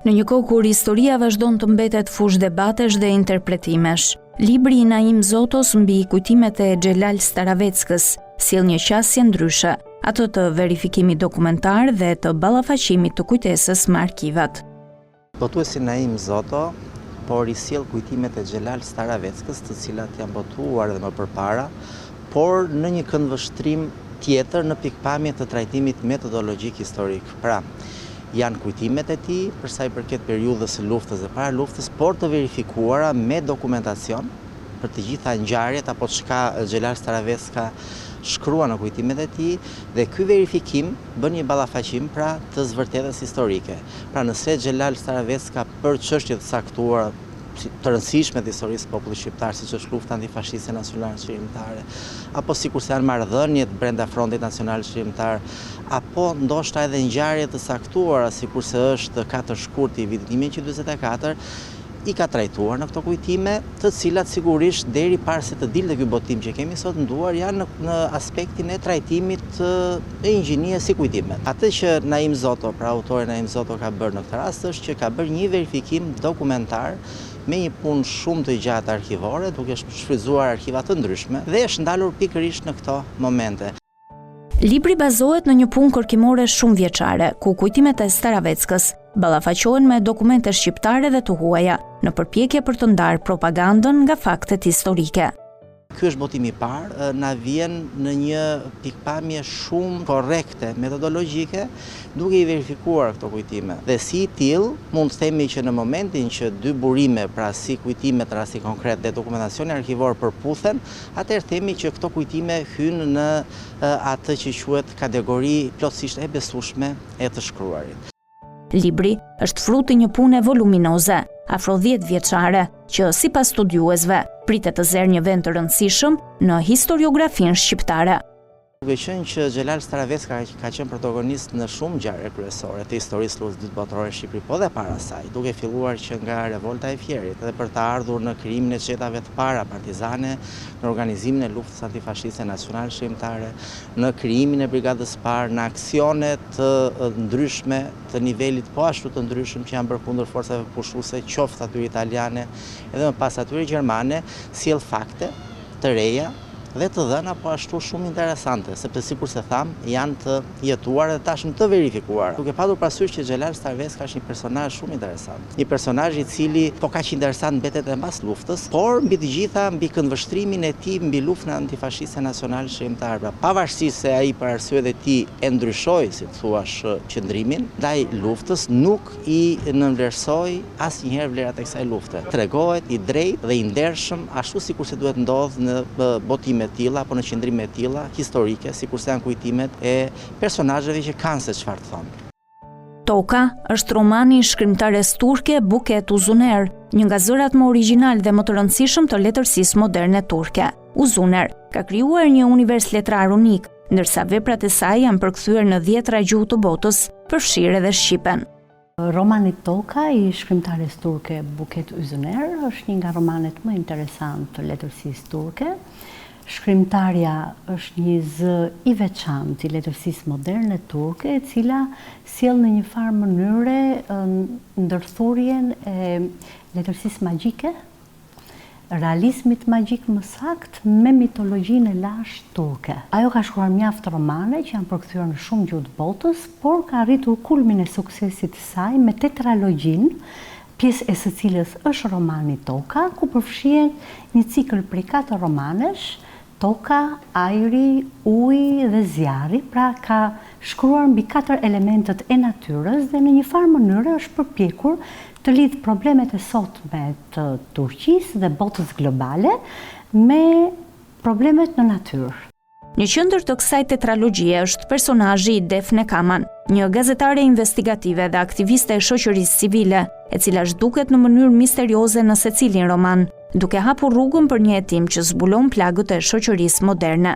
Në një kohë kur historia vazhdon të mbetet fushë debatesh dhe interpretimesh, libri i Naim Zotos mbi kujtimet e Xhelal Staraveckës sjell një qasje ndryshe, ato të verifikimit dokumentar dhe të ballafaqimit të kujtesës me arkivat. Botuesi Naim Zoto por i sjell kujtimet e Xhelal Staraveckës, të cilat janë botuar edhe më përpara, por në një këndvështrim tjetër në pikpamje të trajtimit metodologjik historik. Pra, janë kujtimet e tij për sa i përket periudhës së luftës dhe para luftës, por të verifikuara me dokumentacion për të gjitha ngjarjet apo çka Xhelal Staravecka shkrua në kujtimet e tij, dhe ky verifikim bën një ballafaqim pra të zvërtetës historike. Pra nëse Xhelal Staravecka për çështje të caktuara të rëndësishme të historisë popullit shqiptar, siç është lufta antifashiste nacionale shqiptare, apo sikurse janë marrëdhëniet brenda Frontit Nacional Shqiptar, apo ndoshta edhe ngjarje të caktuara, sikurse është 4 shkurti i vitit 1944, i ka trajtuar në këto kujtime, të cilat sigurisht deri para se të dilte ky botim që kemi sot nduar janë në aspektin e trajtimit e inxhinies si kujtimet. Atë që Naim Zoto, pra autori Naim Zoto ka bërë në këtë rast është që ka bërë një verifikim dokumentar me një punë shumë të gjatë arkivore, duke shfrytzuar arkiva të ndryshme dhe është ndalur pikërisht në këto momente. Libri bazohet në një punë kërkimore shumë vjeçare, ku kujtimet e Staraveckës ballafaqohen me dokumente shqiptare dhe të huaja, në përpjekje për të ndarë propagandën nga faktet historike. Ky është botimi i parë, na vjen në një pikpamje shumë korrekte metodologjike, duke i verifikuar këto kujtime. Dhe si i tillë, mund të themi që në momentin që dy burime, pra si kujtimet rasti konkret dhe dokumentacioni arkivor përputhen, atëherë themi që këto kujtime hynë në atë që quhet kategori plotësisht e besueshme e të shkruarit. Libri është fruti një pune voluminoze, afro 10 vjeçare, që sipas studiuesve pritet të zerë një vend të rëndësishëm në historiografinë shqiptare. Duke qenë që Xhelal Staravecka ka qenë protagonist në shumë ngjarje kryesore të historisë luftës dytë botërore në Shqipëri, po dhe para saj, duke filluar që nga revolta e Fierit dhe për të ardhur në krijimin e çetave të para partizane, në organizimin e luftës antifashiste nacionale shqiptare, në krijimin e brigadës parë, në aksione të ndryshme të nivelit po ashtu të ndryshëm që janë bërë kundër forcave pushuese, qoftë atyre italiane edhe më pas atyre gjermane, sjell fakte të reja dhe të dhëna po ashtu shumë interesante, sepse sikurse tham, janë të jetuar dhe tashmë të verifikuar. Duke patur parasysh që Xhelal Staravecka është një personazh shumë interesant. Një personazh i cili po kaq interesant mbetet edhe mbas luftës, por mbi të gjitha mbi këndvështrimin e tij mbi luftën antifashiste nacionale shqiptare. Pra, pavarësisht se ai për arsyet e tij e ndryshoi, si thuaç, qëndrimin ndaj luftës, nuk i nënvlerësoi asnjëherë vlerat e kësaj lufte. Tregohet i drejtë dhe i ndershëm, ashtu sikurse duhet ndodh në botime tilla apo në qendrime tilla historike, sikurse janë kujtimet e personazheve që kanë se çfarë të thonë. Toka është romani i shkrimtares turke Buket Uzuner, një nga zërat më origjinal dhe më të rëndësishëm të letërsisë moderne turke. Uzuner ka krijuar një univers letrar unik, ndërsa veprat e saj janë përkthyer në 10 gjuhë të botës, përfshirë edhe shqipen. Romani Toka i shkrimtares turke Buket Uzuner është një nga romanet më interesant të letërsisë turke. Shkrimtarja është një zë i veçantë i letërsisë moderne turke, e cila sjell në një farë mënyre ndërthurjen e letërsisë magjike, realizmit magjik më saktë me mitologjinë e lashtë turke. Ajo ka shkruar mjaft romane që janë përkthyer në shumë gjuhë të botës, por ka arritur kulmin e suksesit të saj me tetralogjinë, pjesë e së cilës është romani Toka, ku përfshihen një cikël prej 4 romanesh, Toka, ajri, uji dhe zjarri, pra ka shkruar mbi 4 elementet e natyrës dhe në një farë mënyrë është përpjekur të lidh problemet e sotme të Turqisë dhe botës globale me problemet në natyrë. Një qendër të kësaj tetralogjie është personazhi i Defne Kaman, një gazetare investigative dhe aktiviste e shoqërisë civile, e cila zhduket në mënyrë misterioze në secilin roman, duke hapur rrugën për një hetim që zbulon plagët e shoqërisë moderne.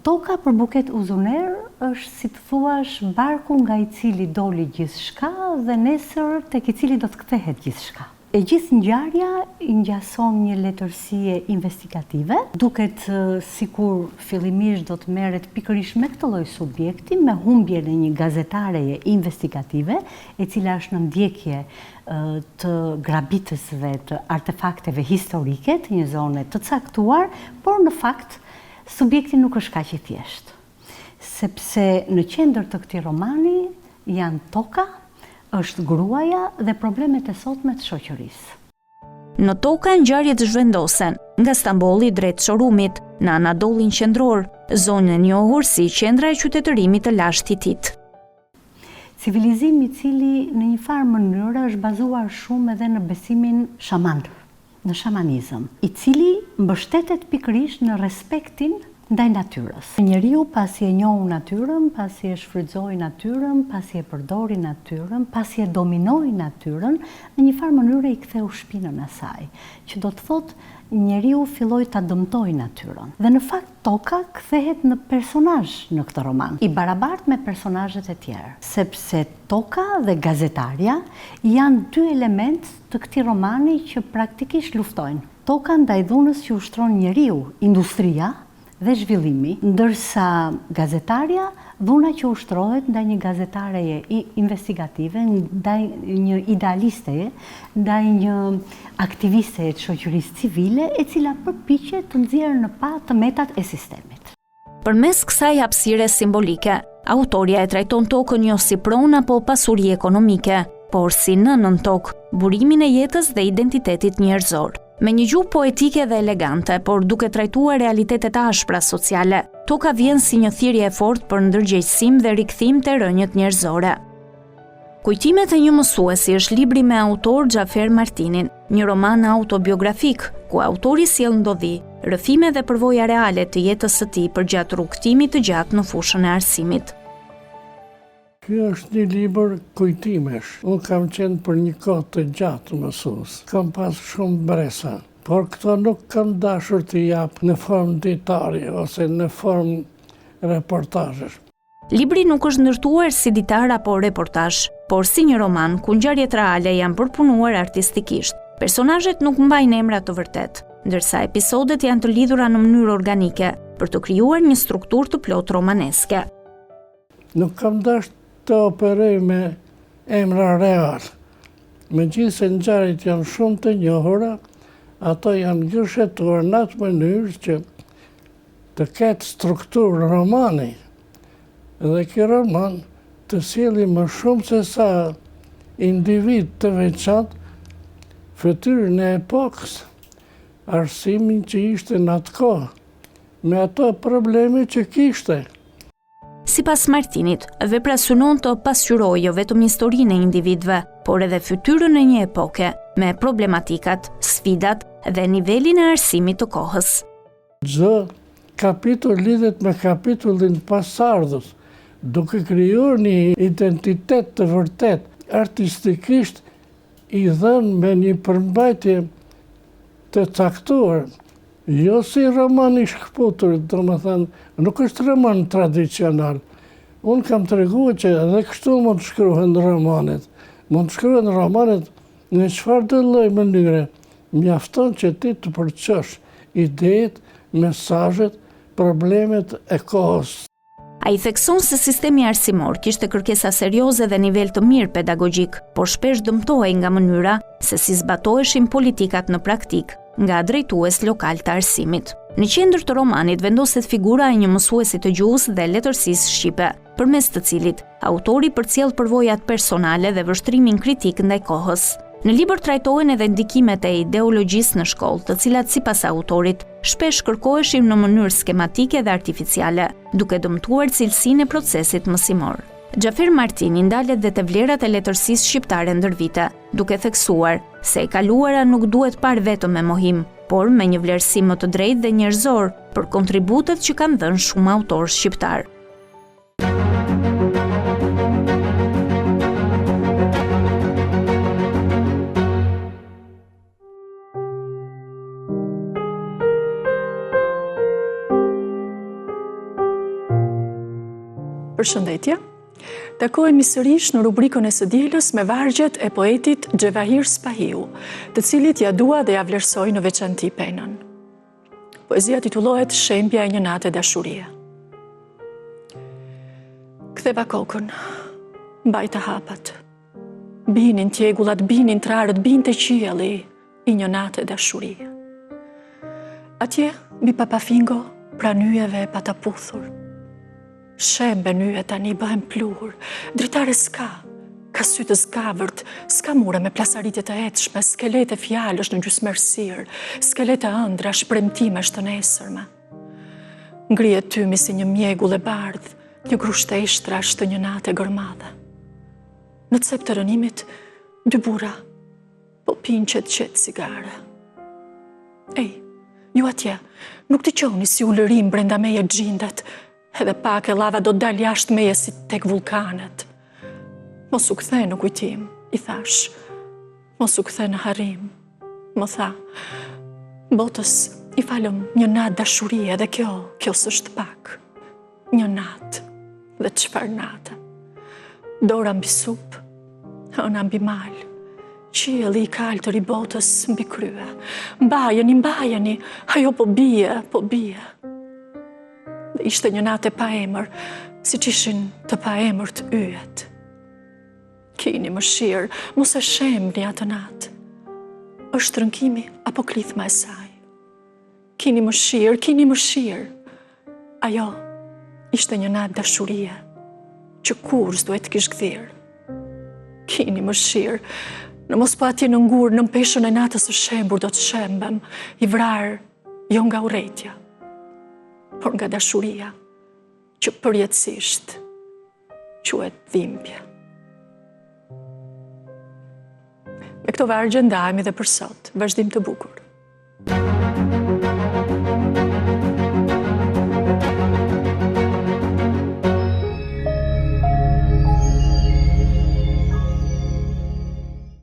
Toka për Buket Uzuner është, si të thuash, barku nga i cili doli gjithçka dhe nesër tek i cili do të kthehet gjithçka. E gjithë ngjarja ngjason një letërsie investigative, duket sikur fillimisht do të merret pikërisht me këtë lloj subjekti, me humbjen e një gazetareje investigative, e cila është në ndjekje të grabitësve të artefakteve historike të një zone të caktuar, por në fakt subjekti nuk është kaq i thjeshtë, sepse në qendër të këtij romani janë toka, është gruaja dhe problemet e sotme të shoqërisë. Në toka ngjarjet zhvendosen, nga Stambolli drejt Shorumit, në Anadollin qendror, zonën e njohur si qendra e qytetërimit të Lashtitit. Civilizimi i cili në një farë mënyrë është bazuar shumë edhe në besimin shaman, në shamanizëm, i cili mbështetet pikërisht në respektin ndaj natyrës. Njeriu pasi e njohu natyrën, pasi e shfrytëzoi natyrën, pasi e përdori natyrën, pasi e dominoi natyrën, në një farë mënyrë i ktheu shpinën asaj, që do të thotë njeriu filloi ta dëmtojë natyrën. Dhe në fakt toka kthehet në personazh në këtë roman, i barabartë me personazhet e tjerë, sepse toka dhe gazetaria janë dy element të këtij romani që praktikisht luftojnë. Toka ndaj dhunës që ushtron njeriu, industria dhe zhvillimi, ndërsa gazetaria dhuna që ushtrohet ndaj një gazetareje investigative, ndaj një idealiste, ndaj një aktiviste të shoqërisë civile, e cila përpiqet të nxjerrë në pa të metat e sistemit. Përmes kësaj hapësire simbolike, autoria e trajton tokën jo si pronë apo pasuri ekonomike, por si nënën tokë, burimin e jetës dhe identitetit njerëzor. Me një gjuhë poetike dhe elegante, por duke trajtuar realitetet ashpra sociale, toka vjen si një thirrje e fortë për ndërgjegjësim dhe rikthim të rënjët njerëzore. Kujtimet e një mësuesi është libri me autor Xhafer Martinin, një roman autobiografik, ku autori sjell ndodhi, rrëfime dhe përvoja reale të jetës së tij përgjatë rrugëtimit të gjatë në fushën e arsimit. Ky është një libër kujtimesh. Unë kam qenë për një kohë të gjatë mësues. Kam pas shumë bresa, por këto nuk kam dashur të jap në formë ditare ose në formë reportazhesh. Libri nuk është ndërtuar si ditar apo reportazh, por si një roman ku ngjarjet reale janë përpunuar artistikisht. Personazhet nuk mbajnë emra të vërtet, ndërsa episodet janë të lidhura në mënyrë organike për të krijuar një strukturë të plotë romaneske. Nuk kam dashur të operoj me emra real. Megjithëse ngjarjet janë shumë të njohura, ato janë gjurshetuar në atë mënyrë që të ketë strukturë romani. Dhe ky roman të sjellë më shumë se sa individ të veçantë fytyrën e epokës, arsimin që ishte në atë kohë, me ato probleme që kishte. Sipas Martinit, vepra synon të pasqyrojë jo vetëm historinë e individëve, por edhe fytyrën e një epoke, me problematikat, sfidat dhe nivelin e arsimit të kohës. Çdo kapitull lidhet me kapitullin pasardhës, duke krijuar një identitet të vërtet, artistikisht i dhënë me një përmbajtje të caktuar. Jo si roman i shkputur, domethënë, nuk është roman tradicional. Unë kam treguar që edhe kështu mund të shkruhen romanet. Mund të shkruhen romanet në çfarë do lloj mënyre. Mjafton që ti të përçosh idetë, mesazhet, problemet e kohës. Ai thekson se sistemi arsimor kishte kërkesa serioze dhe nivel të mirë pedagogjik, por shpesh dëmtohej nga mënyra se si zbatoheshin politikat në praktik nga drejtues lokal të arsimit. Në qendër të romanit vendoset figura e një mësuesi të gjuhës dhe letërsisë shqipe, përmes të cilit autori përcjell përvojat personale dhe vështrimin kritik ndaj kohës. Në libër trajtohen edhe ndikimet e ideologjisë në shkollë, të cilat sipas autorit shpesh kërkoheshin në mënyrë skematike dhe artificiale, duke dëmtuar cilësinë e procesit mësimor. Xhafer Martini ndalet dhe te vlerat e letërsisë shqiptare ndër vite, duke theksuar se e kaluara nuk duhet parë vetëm me mohim, por me një vlerësim më të drejtë dhe njerëzor për kontributet që kanë dhënë shumë autorë shqiptar. Përshëndetje. Takohemi sërish në rubrikën e së dielës me vargjet e poetit Gjevahir Spahiu, të cilit ja dua dhe ja vlerësoj në veçanti penën. Poezia titullohet Shembja e një nate dashurie. Ktheva kokën, mbajta hapat. Binin tjegullat, binin trarët, binte qielli i një nate dashurie. Atje, mbi papafingo, pra nyjeve pa ta puthur. Shembe nyje tani bëhen pluhur, dritare s'ka, ka sytë zgavërt, s'ka mure me plasaritje të etshme, skelete fjalësh në gjysmërsirë, skelete ëndra, shpremtimesh të nesërme. Ngrihet tymi si një mjegull e bardh, një grushteshtrash të një nate gërmadhe. Në cep të rënimit, dy burra po pinë qetë cigare. Ej, ju atje, nuk t'i qoni si ullërim brenda meje gjindet, edhe pak e lava do dal jashtë meje si tek vulkanet. Mos u kthe në kujtim, i thash, mos u kthe në harrim. Më tha, botës i falëm një natë dashurie dhe kjo s'është pak. Një natë dhe çfarë nate. Dora mbi supë, hëna mbi malë, qielli i kaltër i botës mbi krye. Mbajeni, ajo po bie. Dhe ishte një natë e paemër, siç ishin të paemërt yjet. Kini mëshirë, mos e shemni atë natë. Është rënkimi apo klithma e saj. Kini mëshirë. Ajo ishte një natë dashurie, që kur s'duhet kish gdhirë. Kini mëshirë, në mos pa atje në ngurë, në mpeshën e natës së shembur do të shembem, i vrarë jo nga urrejtja, por nga dashuria, që përjetësisht quhet dhimbje. Me këto vargje ndahemi dhe për sot, vazhdim të bukur.